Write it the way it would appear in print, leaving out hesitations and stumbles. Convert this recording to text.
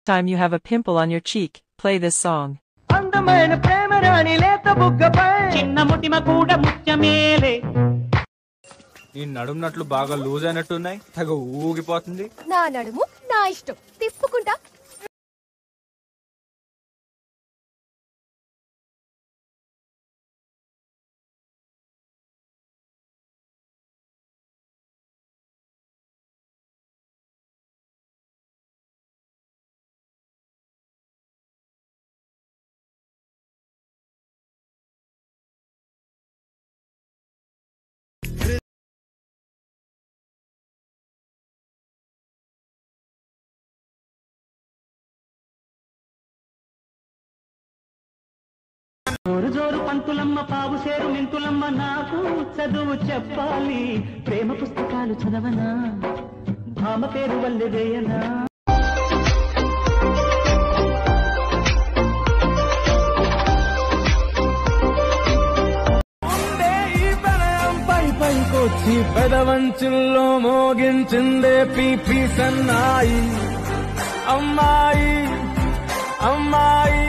Time you have a pimple on your cheek, play this song. అందమైన ప్రేమ రాణి లేత బుగ్గపై చిన్న ముటిమ కూడా ముత్యమేలే. ఈ నడుమునట్లు బాగా లూజ్ అయినట్టున్నాయి, తెగ ఊగిపోతుంది. నా నడుము నా ఇష్టం, తిప్పుకుంటా. జోరు జోరు పంతులమ్మ పావు సేరు మెంతులమ్మ నాకు చదువు చెప్పాలి. ప్రేమ పుస్తకాలు చదవనా, భామ పేరు వల్లే వేయనా. పైకొచ్చి పెదవంచుల్లో మోగించిందే పీపీ సన్నాయి. అమ్మాయి అమ్మాయి